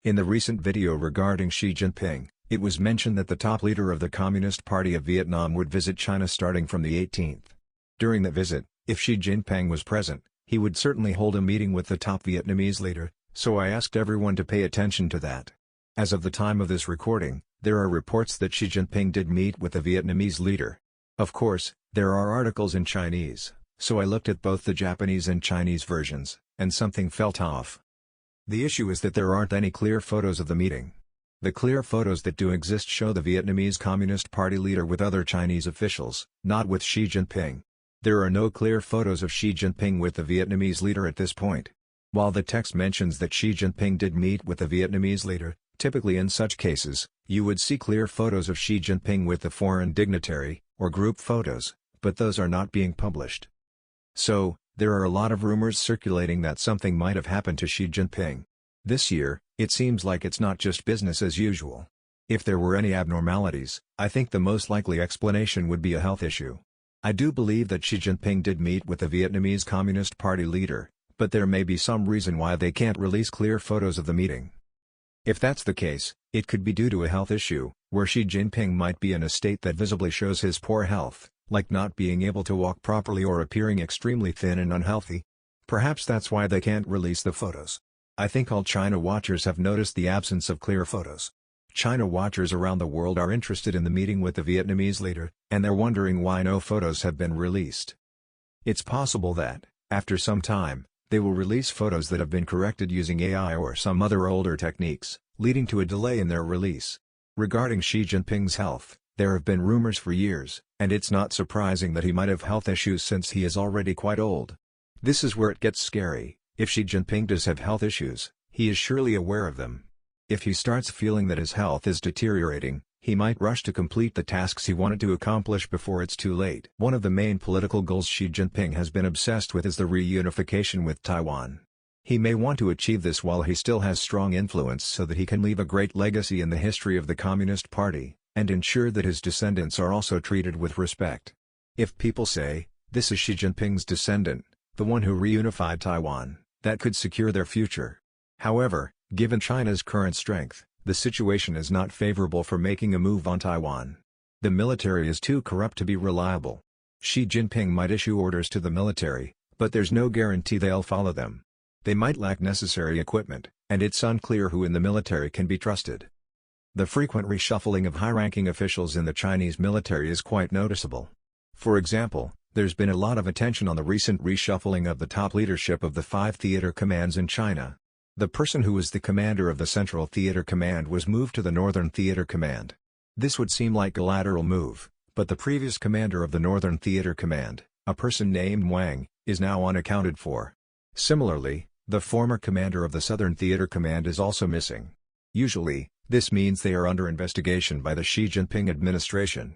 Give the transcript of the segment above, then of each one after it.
In the recent video regarding Xi Jinping, it was mentioned that the top leader of the Communist Party of Vietnam would visit China starting from the 18th. During the visit, if Xi Jinping was present, he would certainly hold a meeting with the top Vietnamese leader, so I asked everyone to pay attention to that. As of the time of this recording, there are reports that Xi Jinping did meet with the Vietnamese leader. Of course, there are articles in Chinese, so I looked at both the Japanese and Chinese versions, and something felt off. The issue is that there aren't any clear photos of the meeting. The clear photos that do exist show the Vietnamese Communist Party leader with other Chinese officials, not with Xi Jinping. There are no clear photos of Xi Jinping with the Vietnamese leader at this point. While the text mentions that Xi Jinping did meet with the Vietnamese leader, typically in such cases, you would see clear photos of Xi Jinping with the foreign dignitary, or group photos, but those are not being published. So, there are a lot of rumors circulating that something might have happened to Xi Jinping. This year, it seems like it's not just business as usual. If there were any abnormalities, I think the most likely explanation would be a health issue. I do believe that Xi Jinping did meet with the Vietnamese Communist Party leader, but there may be some reason why they can't release clear photos of the meeting. If that's the case, it could be due to a health issue, where Xi Jinping might be in a state that visibly shows his poor health, like not being able to walk properly or appearing extremely thin and unhealthy. Perhaps that's why they can't release the photos. I think all China watchers have noticed the absence of clear photos. China watchers around the world are interested in the meeting with the Vietnamese leader, and they're wondering why no photos have been released. It's possible that, after some time, they will release photos that have been corrected using AI or some other older techniques, leading to a delay in their release. Regarding Xi Jinping's health, there have been rumors for years, and it's not surprising that he might have health issues since he is already quite old. This is where it gets scary. If Xi Jinping does have health issues, he is surely aware of them. If he starts feeling that his health is deteriorating, he might rush to complete the tasks he wanted to accomplish before it's too late. One of the main political goals Xi Jinping has been obsessed with is the reunification with Taiwan. He may want to achieve this while he still has strong influence so that he can leave a great legacy in the history of the Communist Party, and ensure that his descendants are also treated with respect. If people say, "This is Xi Jinping's descendant, the one who reunified Taiwan," that could secure their future. However, given China's current strength, the situation is not favorable for making a move on Taiwan. The military is too corrupt to be reliable. Xi Jinping might issue orders to the military, but there's no guarantee they'll follow them. They might lack necessary equipment, and it's unclear who in the military can be trusted. The frequent reshuffling of high-ranking officials in the Chinese military is quite noticeable. For example, there's been a lot of attention on the recent reshuffling of the top leadership of the 5 theater commands in China. The person who was the commander of the Central Theater Command was moved to the Northern Theater Command. This would seem like a lateral move, but the previous commander of the Northern Theater Command, a person named Wang, is now unaccounted for. Similarly, the former commander of the Southern Theater Command is also missing. Usually, this means they are under investigation by the Xi Jinping administration.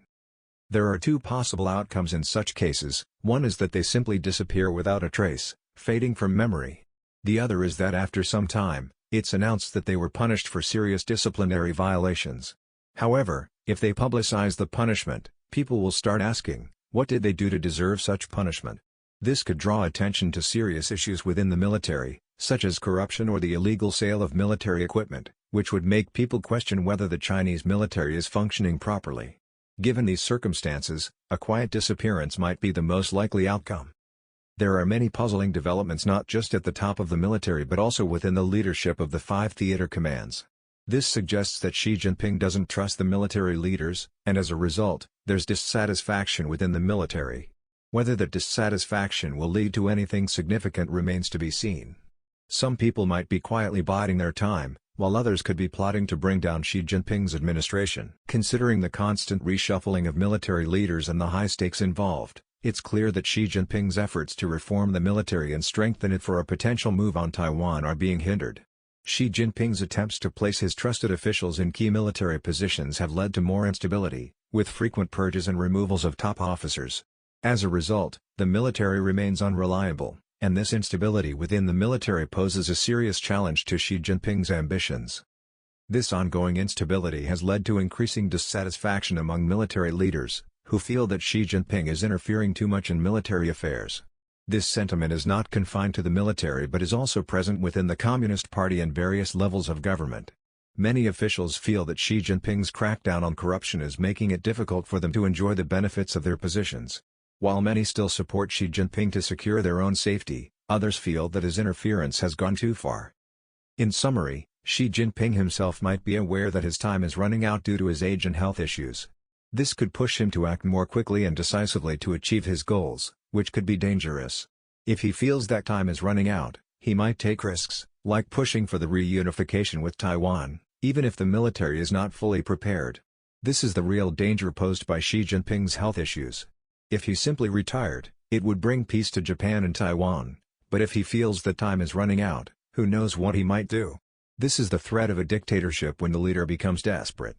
There are 2 possible outcomes in such cases. One is that they simply disappear without a trace, fading from memory. The other is that after some time, it's announced that they were punished for serious disciplinary violations. However, if they publicize the punishment, people will start asking, what did they do to deserve such punishment? This could draw attention to serious issues within the military, such as corruption or the illegal sale of military equipment, which would make people question whether the Chinese military is functioning properly. Given these circumstances, a quiet disappearance might be the most likely outcome. There are many puzzling developments not just at the top of the military but also within the leadership of the 5 theater commands. This suggests that Xi Jinping doesn't trust the military leaders, and as a result, there's dissatisfaction within the military. Whether that dissatisfaction will lead to anything significant remains to be seen. Some people might be quietly biding their time, while others could be plotting to bring down Xi Jinping's administration. Considering the constant reshuffling of military leaders and the high stakes involved, it's clear that Xi Jinping's efforts to reform the military and strengthen it for a potential move on Taiwan are being hindered. Xi Jinping's attempts to place his trusted officials in key military positions have led to more instability, with frequent purges and removals of top officers. As a result, the military remains unreliable, and this instability within the military poses a serious challenge to Xi Jinping's ambitions. This ongoing instability has led to increasing dissatisfaction among military leaders, who feel that Xi Jinping is interfering too much in military affairs. This sentiment is not confined to the military but is also present within the Communist Party and various levels of government. Many officials feel that Xi Jinping's crackdown on corruption is making it difficult for them to enjoy the benefits of their positions. While many still support Xi Jinping to secure their own safety, others feel that his interference has gone too far. In summary, Xi Jinping himself might be aware that his time is running out due to his age and health issues. This could push him to act more quickly and decisively to achieve his goals, which could be dangerous. If he feels that time is running out, he might take risks, like pushing for the reunification with Taiwan, even if the military is not fully prepared. This is the real danger posed by Xi Jinping's health issues. If he simply retired, it would bring peace to Japan and Taiwan, but if he feels that time is running out, who knows what he might do. This is the threat of a dictatorship when the leader becomes desperate.